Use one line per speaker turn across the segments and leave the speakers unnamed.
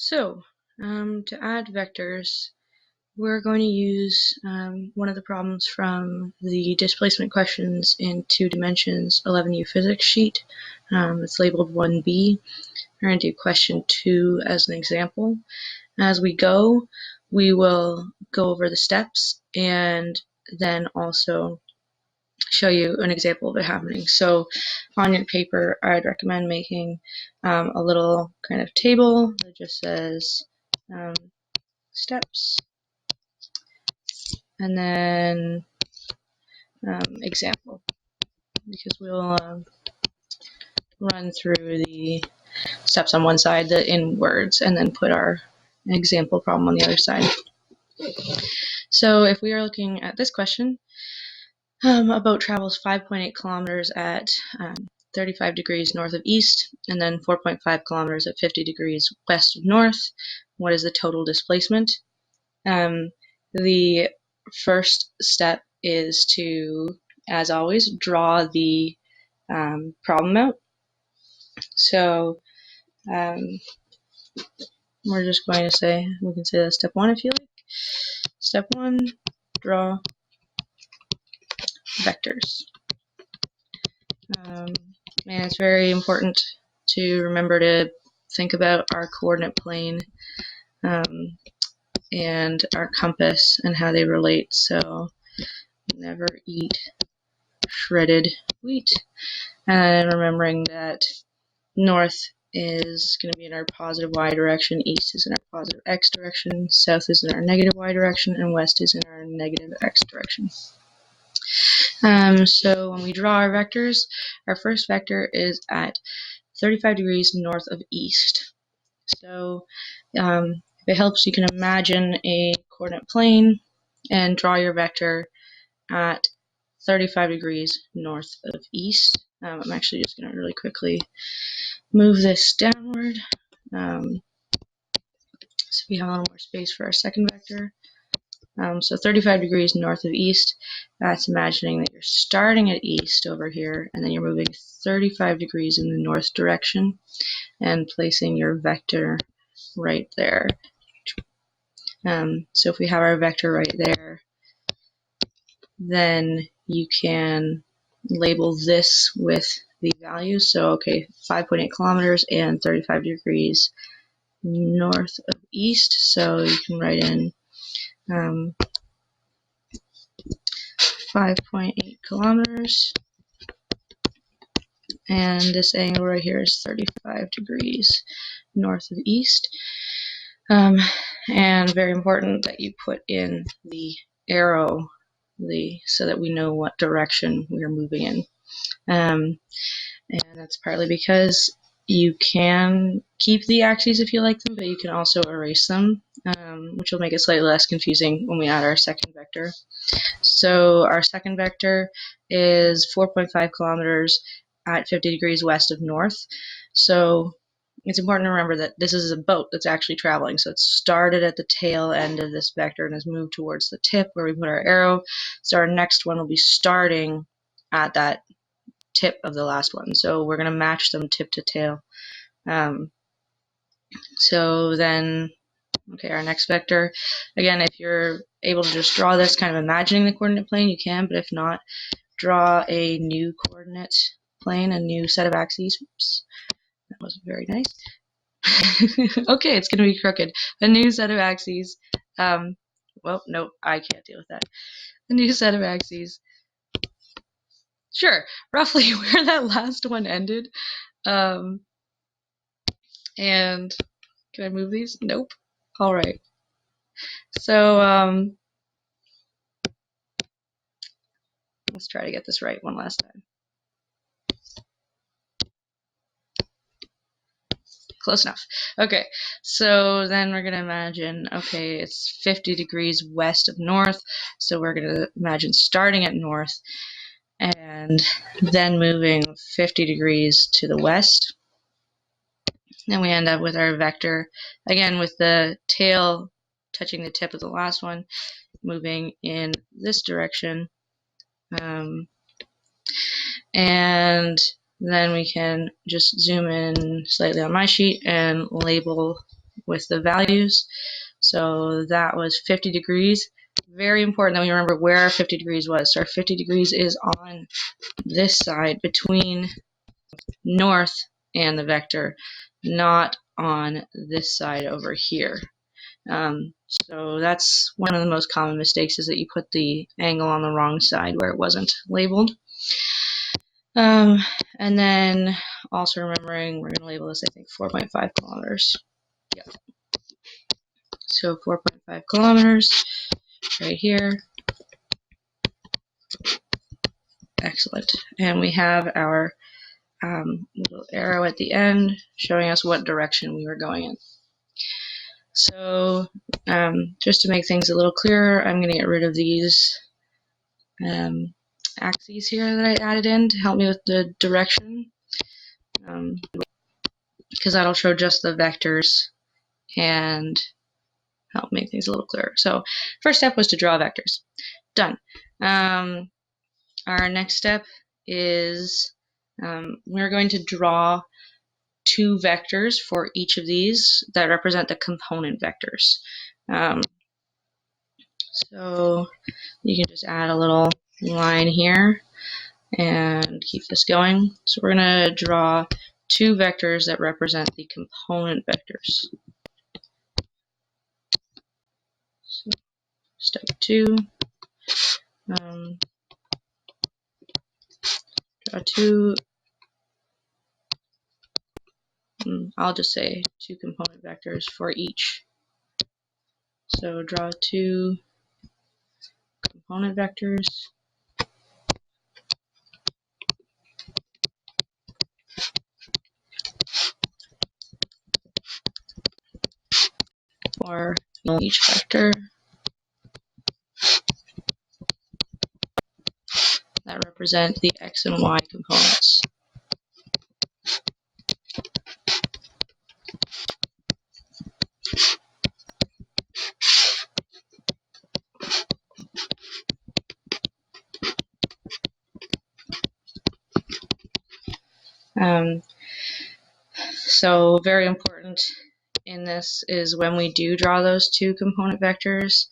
So, to add vectors, we're going to use one of the problems from the displacement questions in 2 dimensions 11U physics sheet. It's labeled 1B. We're going to do question 2 as an example. As we go, we will go over the steps and then also show you an example of it happening. So on your paper, I'd recommend making a little kind of table that just says steps and then example, because we'll run through the steps on one side in words and then put our example problem on the other side. So if we are looking at this question, a boat travels 5.8 kilometers at 35 degrees north of east and then 4.5 kilometers at 50 degrees west of north. What is the total displacement? The first step is to, as always, draw the problem out. So we're just going to say, we can say that's step 1 if you like. Step 1, draw vectors. And it's very important to remember to think about our coordinate plane and our compass and how they relate. So never eat shredded wheat. And remembering that north is going to be in our positive y direction, east is in our positive x direction, south is in our negative y direction, and west is in our negative x direction. So when we draw our vectors, our first vector is at 35 degrees north of east. So if it helps, you can imagine a coordinate plane and draw your vector at 35 degrees north of east. I'm actually just going to really quickly move this downward so we have a little more space for our second vector. So 35 degrees north of east, that's imagining that you're starting at east over here and then you're moving 35 degrees in the north direction and placing your vector right there. So if we have our vector right there, then you can label this with the values. So okay, 5.8 kilometers and 35 degrees north of east. So you can write in 5.8 kilometers, and this angle right here is 35 degrees north of east. And very important that you put in the arrow so that we know what direction we are moving in. And that's partly because you can keep the axes if you like them, but you can also erase them, which will make it slightly less confusing when we add our second vector. So our second vector is 4.5 kilometers at 50 degrees west of north. So it's important to remember that this is a boat that's actually traveling. So it started at the tail end of this vector and has moved towards the tip where we put our arrow. So our next one will be starting at that tip of the last one. So we're going to match them tip to tail. So then, okay, our next vector, again, if you're able to just draw this kind of imagining the coordinate plane, you can, but if not, draw a new coordinate plane, a new set of axes. Oops, that wasn't very nice. Okay, it's going to be crooked. A new set of axes. Well, no, I can't deal with that. A new set of axes. Sure, roughly where that last one ended. And can I move these? Nope. All right. So let's try to get this right one last time. Close enough. Okay, so then we're going to imagine, okay, it's 50 degrees west of north, so we're going to imagine starting at north and then moving 50 degrees to the west. Then we end up with our vector, again with the tail touching the tip of the last one, moving in this direction. And then we can just zoom in slightly on my sheet and label with the values. So that was 50 degrees. Very important that we remember where our 50 degrees was. So our 50 degrees is on this side between north and the vector, not on this side over here. So that's one of the most common mistakes, is that you put the angle on the wrong side where it wasn't labeled. And then also remembering we're going to label this, I think, 4.5 kilometers. Yep. So 4.5 kilometers right here. Excellent. And we have our little arrow at the end showing us what direction we were going in. So just to make things a little clearer, I'm going to get rid of these axes here that I added in to help me with the direction, because that'll show just the vectors and help make things a little clearer. So first step was to draw vectors. Done. Our next step is we're going to draw two vectors for each of these that represent the component vectors. So you can just add a little line here and keep this going. So we're going to draw two vectors that represent the component vectors. So step 2, draw two, I'll just say two component vectors for each. So draw two component vectors. For each vector that represent the x and y components. So very important in this is when we do draw those two component vectors,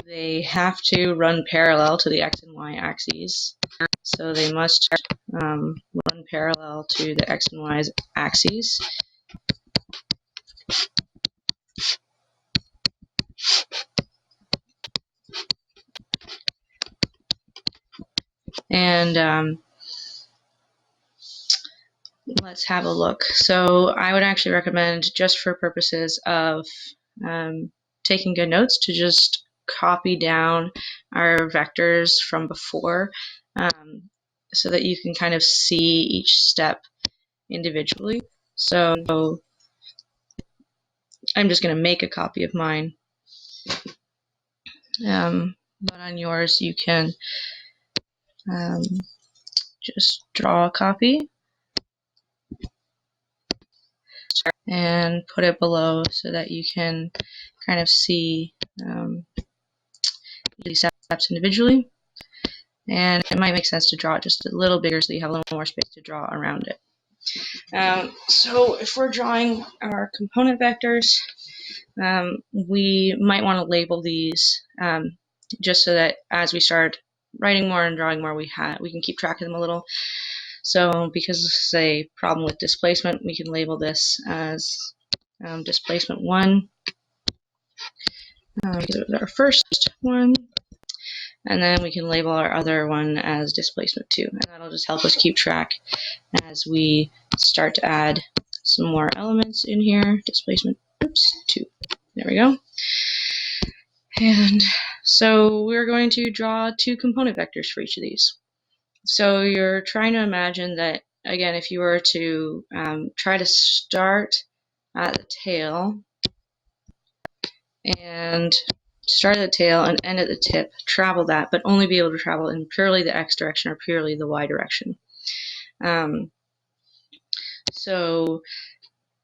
they have to run parallel to the x and y axes. So they must run parallel to the x and y axes. And let's have a look. So I would actually recommend, just for purposes of taking good notes, to just copy down our vectors from before, so that you can kind of see each step individually. So I'm just going to make a copy of mine, but on yours you can just draw a copy and put it below so that you can kind of see these steps individually. And it might make sense to draw it just a little bigger so you have a little more space to draw around it. So if we're drawing our component vectors, we might want to label these just so that as we start writing more and drawing more, we can keep track of them a little. So because this is a problem with displacement, we can label this as displacement 1. Because it was our first one. And then we can label our other one as displacement 2. And that'll just help us keep track as we start to add some more elements in here. Displacement 2. There we go. And so we're going to draw two component vectors for each of these. So you're trying to imagine that, again, if you were to try to start at the tail and start at the tail and end at the tip, travel that, but only be able to travel in purely the x direction or purely the y direction. So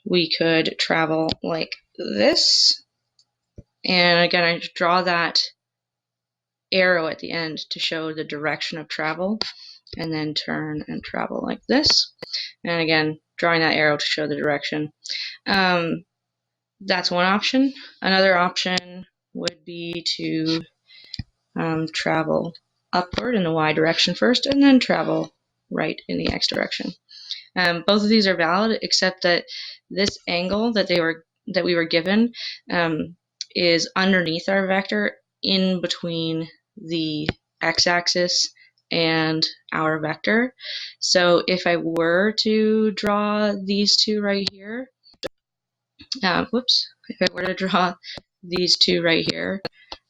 we could travel like this, and again, I draw that arrow at the end to show the direction of travel, and then turn and travel like this, and again, drawing that arrow to show the direction. that's one option. Another option would be to travel upward in the y direction first, and then travel right in the x direction. Both of these are valid, except that this angle that we were given is underneath our vector, in between the x-axis and our vector. So if I were to draw these two right here, if I were to draw these two right here,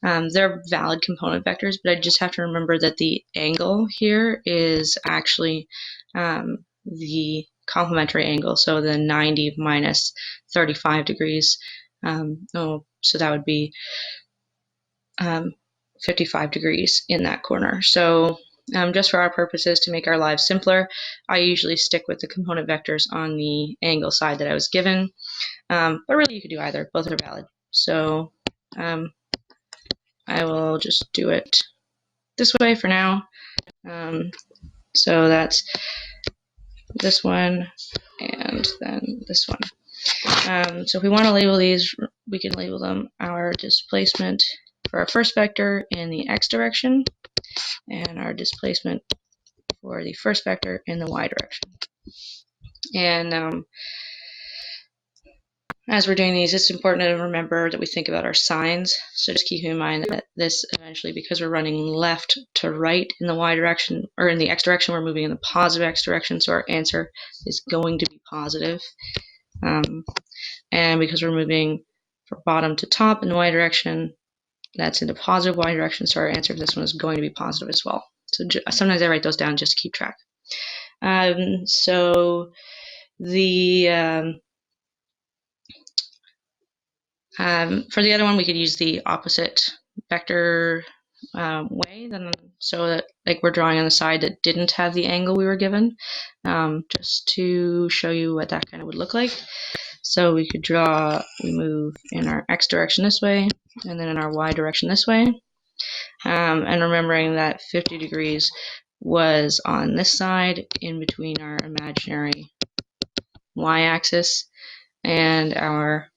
they're valid component vectors, but I just have to remember that the angle here is actually the complementary angle, so the 90 minus 35 degrees. So that would be 55 degrees in that corner. So just for our purposes, to make our lives simpler, I usually stick with the component vectors on the angle side that I was given. But really, you could do either. Both are valid. So I will just do it this way for now. So that's this one and then this one. So if we want to label these, we can label them our displacement for our first vector in the x direction and our displacement for the first vector in the y direction. And as we're doing these, it's important to remember that we think about our signs. So just keep in mind that this eventually, because we're running left to right in the y direction, or in the x direction, we're moving in the positive x direction, so our answer is going to be positive. And because we're moving from bottom to top in the y direction, that's in the positive y direction, so our answer for this one is going to be positive as well. So sometimes I write those down just to keep track. So the for the other one, we could use the opposite vector way, so that like we're drawing on the side that didn't have the angle we were given, just to show you what that kind of would look like. So we could we move in our x direction this way, and then in our y direction this way. And remembering that 50 degrees was on this side, in between our imaginary y-axis and our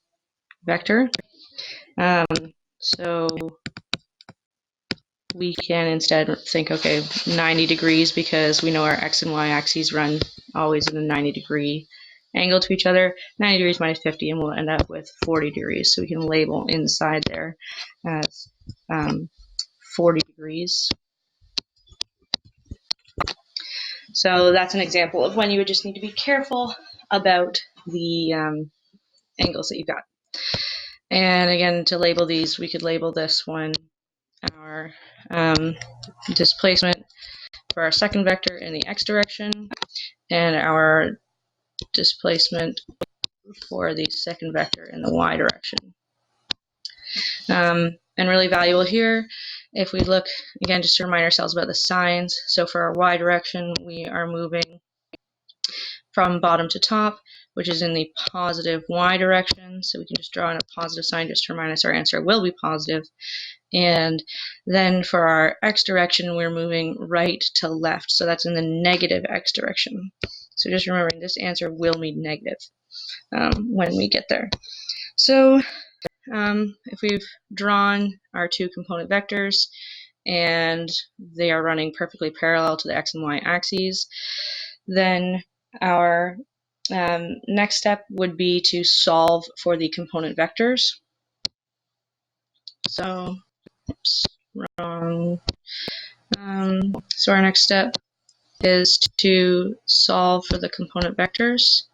vector. So we can instead think, okay, 90 degrees, because we know our x and y axes run always in a 90-degree angle to each other. 90 degrees minus 50, and we'll end up with 40 degrees. So we can label inside there as 40 degrees. So that's an example of when you would just need to be careful about the angles that you've got. And again, to label these, we could label this one our displacement for our second vector in the x direction, and our displacement for the second vector in the y direction. And really valuable here, if we look, again, just to remind ourselves about the signs. So for our y direction, we are moving from bottom to top, which is in the positive y direction. So we can just draw in a positive sign just to remind us our answer will be positive. And then for our x direction, we're moving right to left. So that's in the negative x direction. So just remembering this answer will be negative when we get there. So if we've drawn our two component vectors and they are running perfectly parallel to the x and y axes, then our next step would be to solve for the component vectors. So, oops, wrong. So our next step is to solve for the component vectors.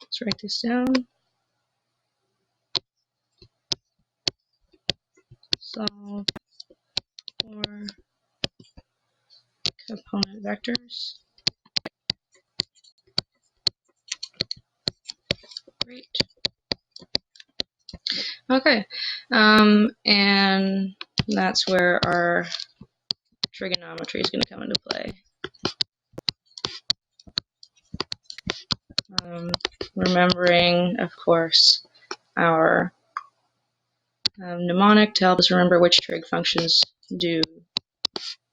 Let's write this down. Solve for component vectors. Great. Okay, and that's where our trigonometry is going to come into play. Remembering, of course, our mnemonic to help us remember which trig functions do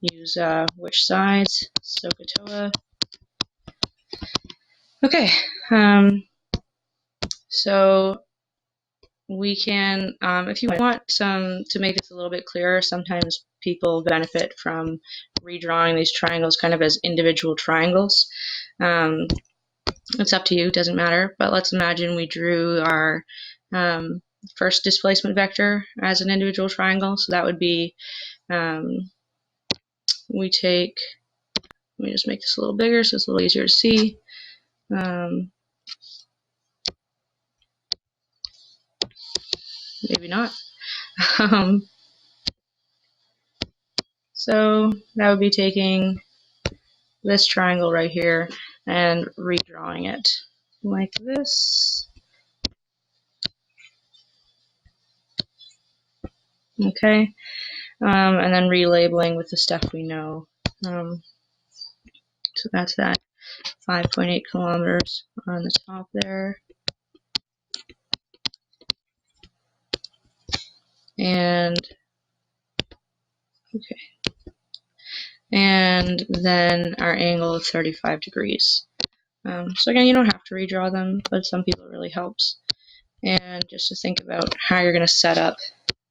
use which sides, SOHCAHTOA. Okay, so we can, if you want to make this a little bit clearer, sometimes people benefit from redrawing these triangles kind of as individual triangles. It's up to you, doesn't matter, but let's imagine we drew our first displacement vector as an individual triangle. So that would be, let me just make this a little bigger so it's a little easier to see. Maybe not. So that would be taking this triangle right here and redrawing it like this. Okay, and then relabeling with the stuff we know. So that's that 5.8 kilometers on the top there. And okay, and then our angle of 35 degrees. So again, you don't have to redraw them, but some people it really helps. And just to think about how you're going to set up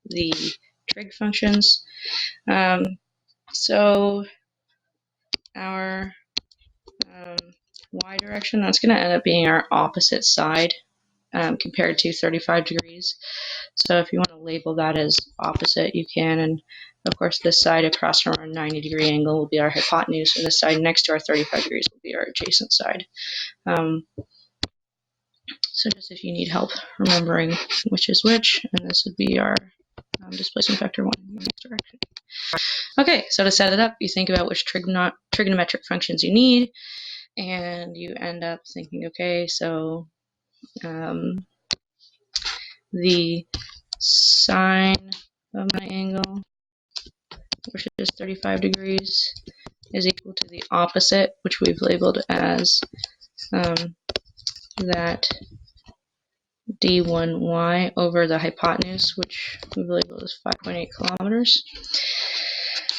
the trig functions. So our y direction, that's going to end up being our opposite side compared to 35 degrees. So if you want to label that as opposite, you can. And of course, this side across from our 90-degree angle will be our hypotenuse, and this side next to our 35 degrees will be our adjacent side. So just if you need help remembering which is which, and this would be our displacement vector 1 in this direction. Okay, so to set it up, you think about which trigonometric functions you need, and you end up thinking, okay, so the sine of my angle, which is 35 degrees, is equal to the opposite, which we've labeled as that d1y over the hypotenuse, which we've labeled as 5.8 kilometers.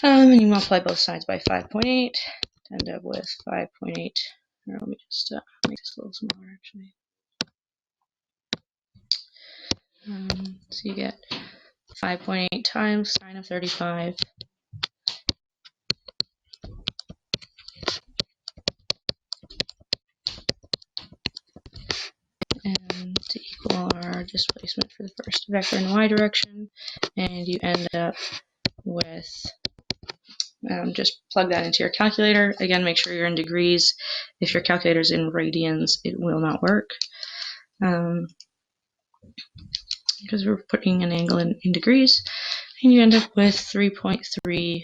And you multiply both sides by 5.8 to end up with 5.8. Or let me just make this a little smaller, actually. So you get 5.8 times sine of 35. And to equal our displacement for the first vector in the y direction. And you end up with, just plug that into your calculator. Again, make sure you're in degrees. If your calculator's in radians, it will not work. Because we're putting an angle in degrees. And you end up with 3.3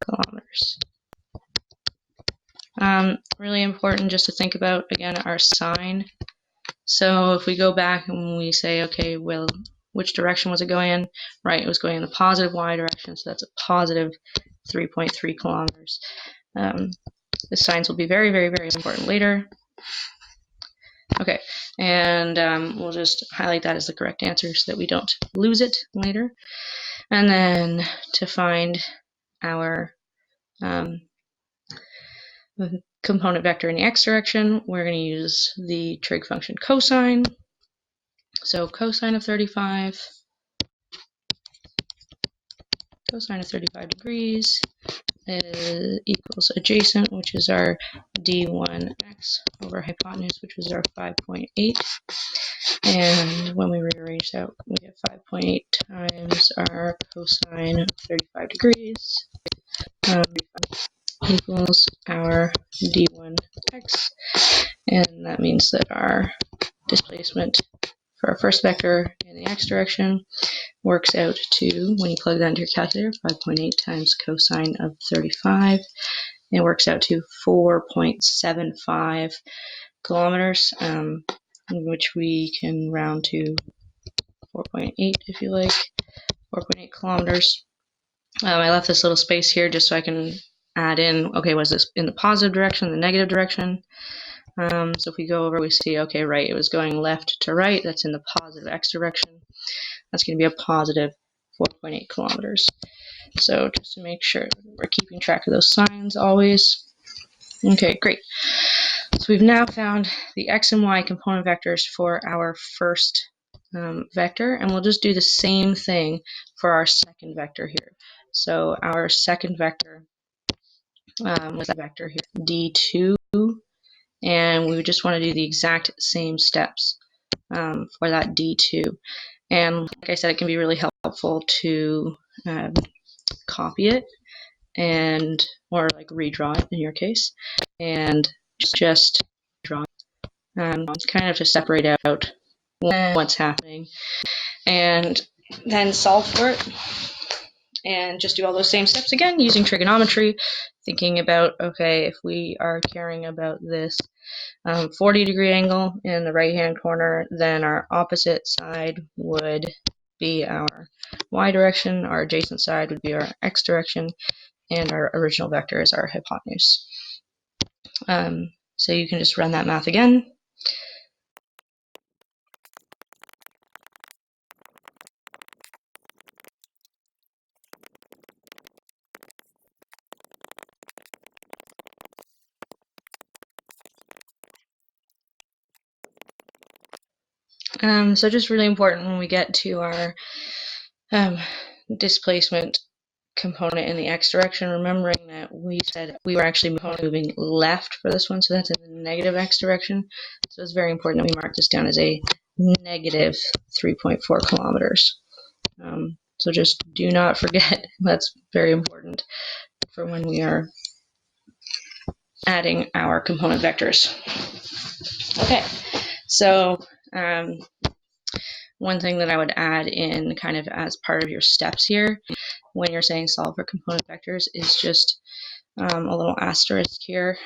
kilometers. Really important just to think about, again, our sine. So if we go back and we say, okay, well, which direction was it going in? Right, it was going in the positive y direction, so that's a positive 3.3 kilometers. The signs will be very, very, very important later. Okay, and we'll just highlight that as the correct answer so that we don't lose it later. And then to find our component vector in the x direction, we're going to use the trig function cosine. So cosine of 35 degrees equals adjacent, which is our d1x over hypotenuse, which was our 5.8. And when we rearrange that, we get 5.8 times our cosine of 35 degrees equals our d1x. And that means that our displacement for our first vector in the x direction works out to, when you plug that into your calculator, 5.8 times cosine of 35. It works out to 4.75 kilometers, which we can round to 4.8 if you like, 4.8 kilometers. I left this little space here just so I can add in, okay, was this in the positive direction, the negative direction? So if we go over, we see, okay, right, it was going left to right. That's in the positive x direction. That's going to be a positive 4.8 kilometers. So just to make sure we're keeping track of those signs always. Okay, great. So we've now found the x and y component vectors for our first vector, and we'll just do the same thing for our second vector here. So our second vector was that vector here, d2, and we would just want to do the exact same steps for that d2. And like I said, it can be really helpful to copy it and or like redraw it in your case, and just draw it. It's kind of to separate out what's happening, and then solve for it, and just do all those same steps again using trigonometry, thinking about, okay, if we are caring about this 40-degree angle in the right-hand corner, then our opposite side would be our y direction, our adjacent side would be our x direction, and our original vector is our hypotenuse. So you can just run that math again. So just really important when we get to our displacement component in the x direction, remembering that we said we were actually moving left for this one, so that's in the negative x direction. So it's very important that we mark this down as a negative 3.4 kilometers. So just do not forget, that's very important for when we are adding our component vectors. Okay, so one thing that I would add in kind of as part of your steps here when you're saying solve for component vectors is just a little asterisk here.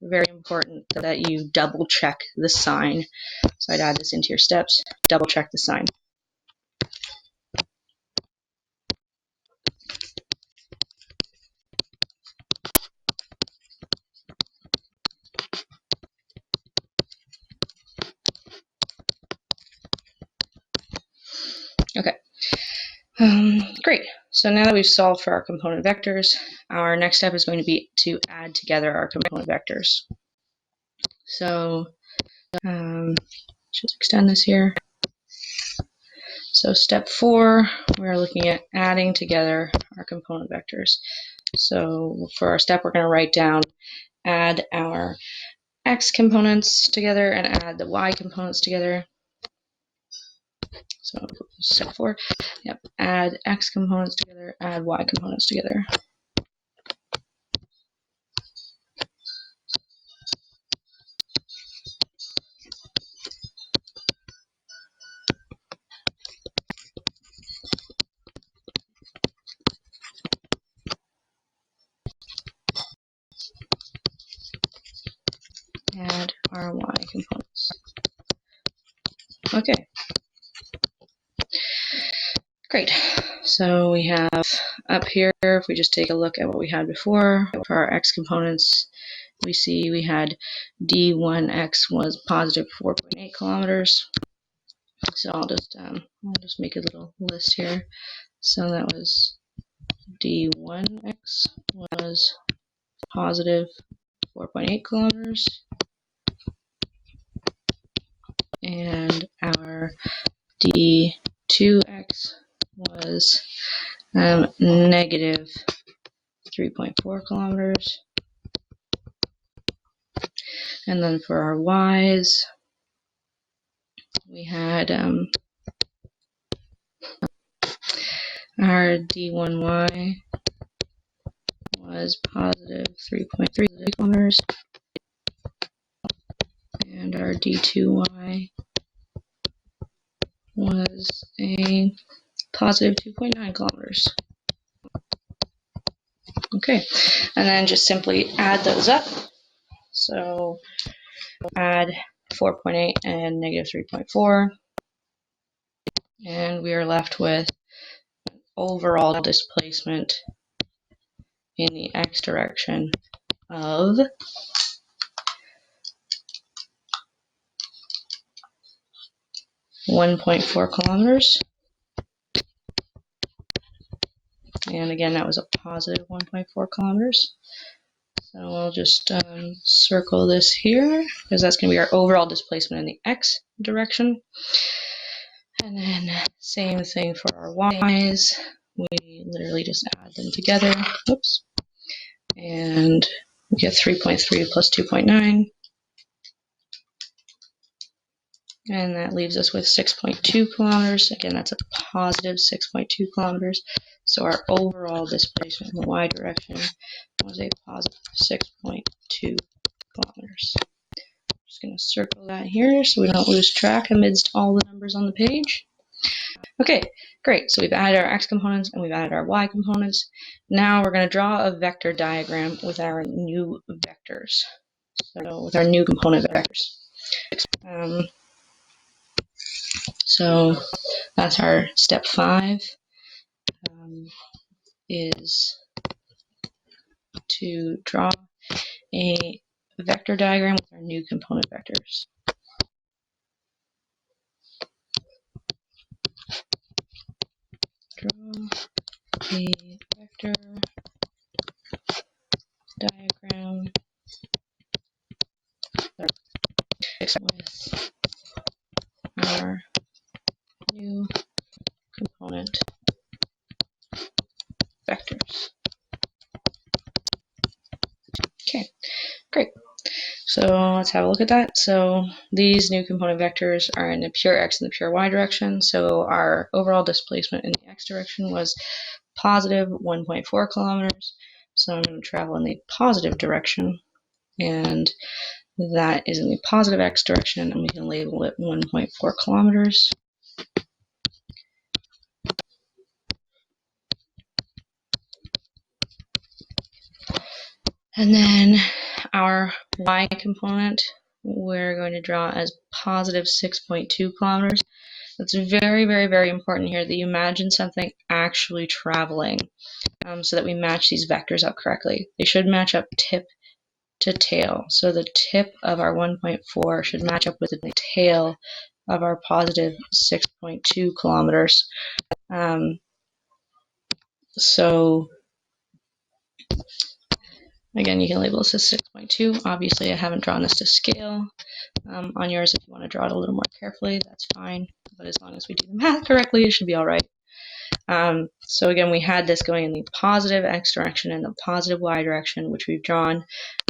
Very important that you double check the sign. So I'd add this into your steps, double check the sign. Okay, great. So now that we've solved for our component vectors, our next step is going to be to add together our component vectors. So just extend this here. So step 4, we're looking at adding together our component vectors. So for our step, we're going to write down, add our x components together and add the y components together. So step 4, yep, add x components together, add y components together. Add our y components. Okay. Great. So we have up here, if we just take a look at what we had before, for our x components, we see we had d1x was positive 4.8 kilometers. So I'll just make a little list here. So that was d1x was positive 4.8 kilometers, and our d2x was negative 3.4 kilometers. And then for our y's, we had our d1y was positive 3.3 kilometers, and our d2y was a positive 2.9 kilometers. Okay, and then just simply add those up. So add 4.8 and negative 3.4, and we are left with overall displacement in the x direction of 1.4 kilometers. And again, that was a positive 1.4 kilometers. So we'll just circle this here because that's going to be our overall displacement in the x direction. And then same thing for our y's. We literally just add them together. Oops. And we get 3.3 plus 2.9. And that leaves us with 6.2 kilometers. Again, that's a positive 6.2 kilometers. So our overall displacement in the y direction was a positive 6.2 kilometers. I'm just going to circle that here so we don't lose track amidst all the numbers on the page. Okay, great. So we've added our x components and we've added our y components. Now we're going to draw a vector diagram with our new vectors. So with our new component vectors. So that's our step 5, is to draw a vector diagram with our new component vectors. Draw a vector diagram with our new component vectors. Okay, great. So let's have a look at that. So these new component vectors are in the pure x and the pure y direction. So our overall displacement in the x direction was positive 1.4 kilometers. So I'm going to travel in the positive direction, and that is in the positive x direction, and we can label it 1.4 kilometers. And then our y component, we're going to draw as positive 6.2 kilometers. It's very, very, very important here that you imagine something actually traveling so that we match these vectors up correctly. They should match up tip to tail. So the tip of our 1.4 should match up with the tail of our positive 6.2 kilometers. So again, you can label this as 6.2. Obviously, I haven't drawn this to scale. On yours, if you want to draw it a little more carefully, that's fine. But as long as we do the math correctly, it should be all right. So again, we had this going in the positive x direction and the positive y direction, which we've drawn.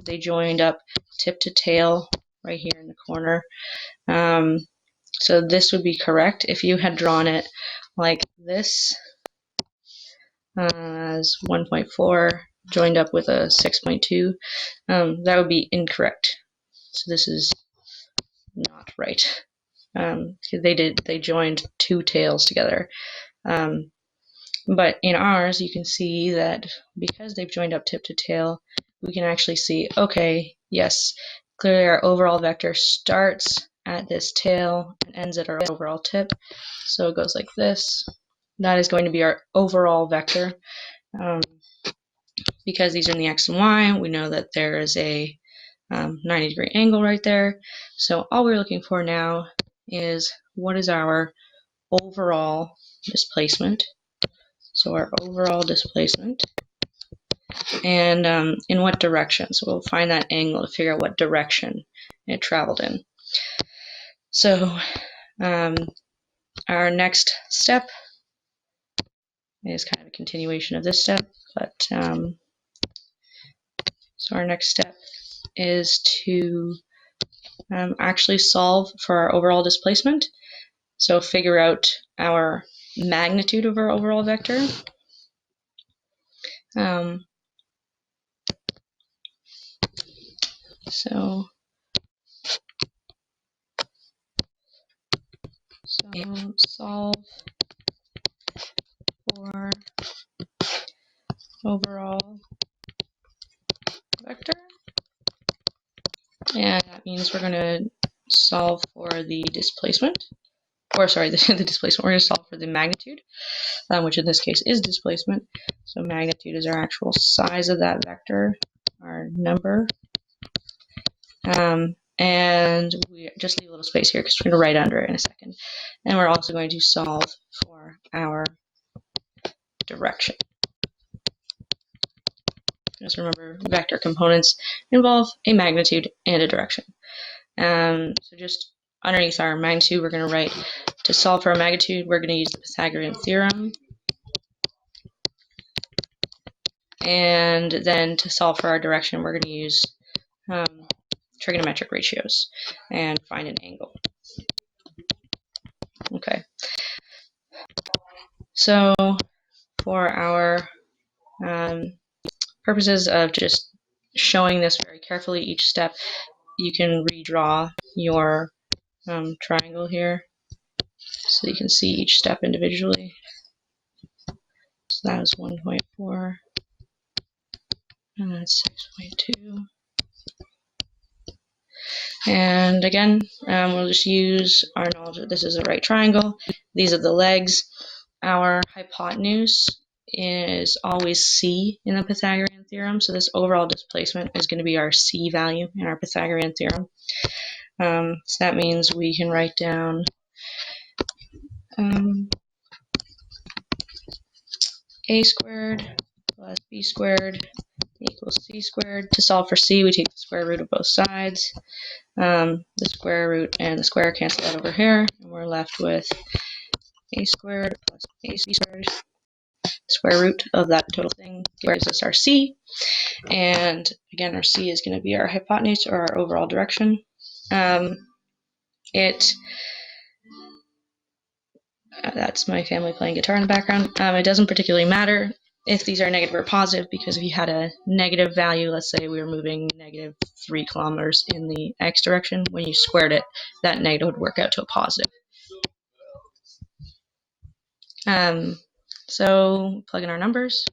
They joined up tip to tail right here in the corner. So this would be correct. If you had drawn it like this, as 1.4 joined up with a 6.2, that would be incorrect. So this is not right. They joined two tails together. But in ours, you can see that because they've joined up tip to tail, we can actually see, okay, yes, clearly our overall vector starts at this tail and ends at our overall tip. So it goes like this. That is going to be our overall vector. Because these are in the x and y, we know that there is a 90-degree angle right there. So all we're looking for now is what is our overall displacement. So our overall displacement, and in what direction. So we'll find that angle to figure out what direction it traveled in. So our next step is kind of a continuation of this step, but so our next step is to actually solve for our overall displacement. So figure out our magnitude of our overall vector. So solve for overall vector, and that means we're going to solve for the displacement, or sorry, the displacement. We're going to solve for the magnitude, which in this case is displacement. So magnitude is our actual size of that vector, our number. And we just leave a little space here because we're going to write under it in a second. And we're also going to solve for our direction. Just remember, vector components involve a magnitude and a direction. So just underneath our magnitude, we're going to write, to solve for our magnitude, we're going to use the Pythagorean theorem. And then to solve for our direction, we're going to use trigonometric ratios and find an angle. Okay. So for our purposes of just showing this very carefully each step, you can redraw your triangle here so you can see each step individually. So that was 1.4, and that's 6.2. And again, we'll just use our knowledge that this is a right triangle. These are the legs. Our hypotenuse is always c in the Pythagorean theorem, so this overall displacement is going to be our c value in our Pythagorean theorem. So that means we can write down a squared plus b squared equals c squared. To solve for c, we take the square root of both sides. The square root and the square cancel out over here, and we're left with a squared plus ac squared. Square root of that total thing gives us our c, and again, our c is going to be our hypotenuse, or our overall direction. That's my family playing guitar in the background. It doesn't particularly matter if these are negative or positive, because if you had a negative value, let's say we were moving negative 3 kilometers in the x direction, when you squared it, that negative would work out to a positive. So plug in our numbers.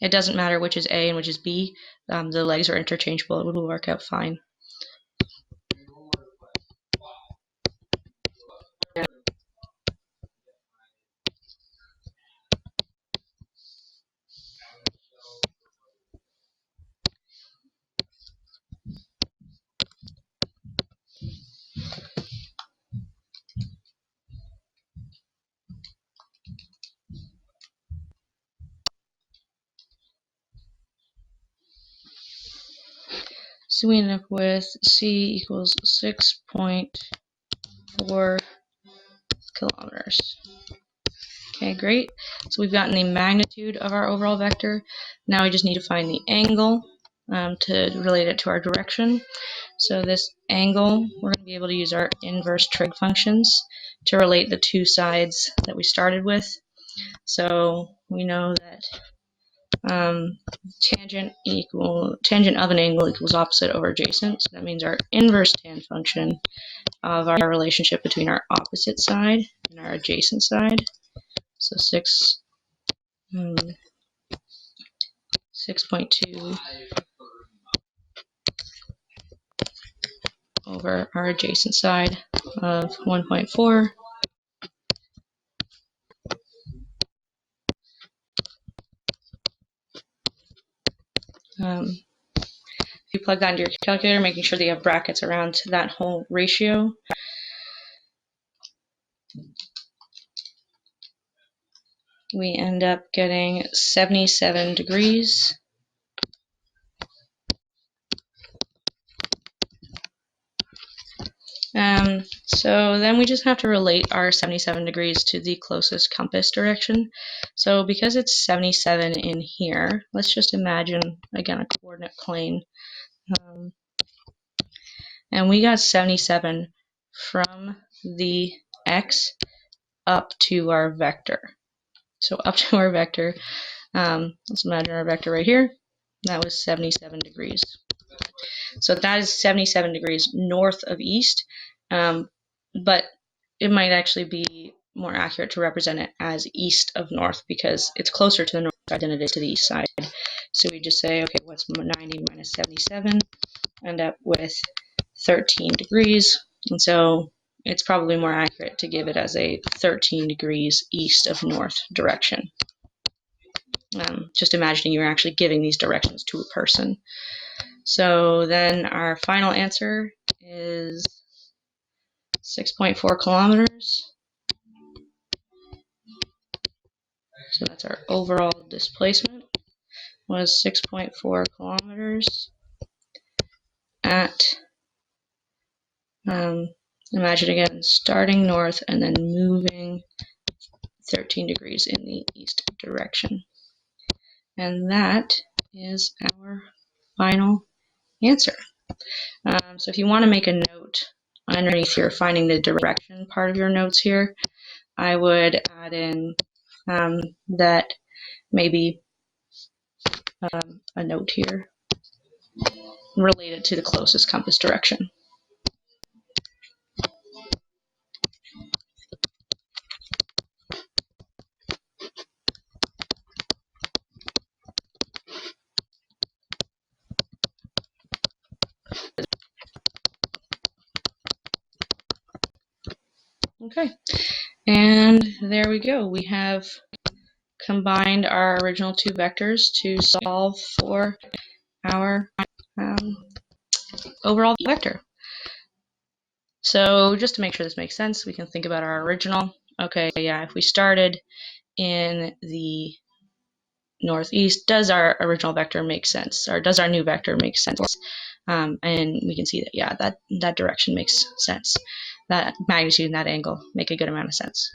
It doesn't matter which is A and which is B. The legs are interchangeable. It will work out fine. So we end up with C equals 6.4 kilometers. Okay, great. So we've gotten the magnitude of our overall vector. Now we just need to find the angle to relate it to our direction. So this angle, we're going to be able to use our inverse trig functions to relate the two sides that we started with. So we know that tangent of an angle equals opposite over adjacent. So that means our inverse tan function of our relationship between our opposite side and our adjacent side. So 6.2 over our adjacent side of 1.4. If you plug that into your calculator, making sure that you have brackets around that whole ratio, we end up getting 77 degrees. So then we just have to relate our 77 degrees to the closest compass direction. So because it's 77 in here, let's just imagine, again, a coordinate plane. And we got 77 from the x up to our vector. So up to our vector, let's imagine our vector right here. That was 77 degrees. So that is 77 degrees north of east, but it might actually be more accurate to represent it as east of north, because it's closer to the north side than it is to the east side. So we just say, okay, what's 90 minus 77? End up with 13 degrees. And so it's probably more accurate to give it as a 13 degrees east of north direction. Just imagining you're actually giving these directions to a person. So then our final answer is 6.4 kilometers. So that's our overall displacement. was 6.4 kilometers at, imagine again, starting north and then moving 13 degrees in the east direction. And that is our final answer. So if you want to make a note underneath here, finding the direction part of your notes here, I would add in that maybe a note here related to the closest compass direction. Okay, and there we go. We have combined our original two vectors to solve for our overall vector. So just to make sure this makes sense, we can think about our original. Okay, yeah, if we started in the northeast, does our original vector make sense? Or does our new vector make sense? And we can see that, yeah, that direction makes sense. That magnitude and that angle make a good amount of sense.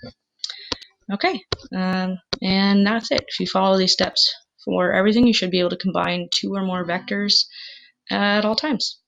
Okay, and that's it. If you follow these steps for everything, you should be able to combine two or more vectors at all times.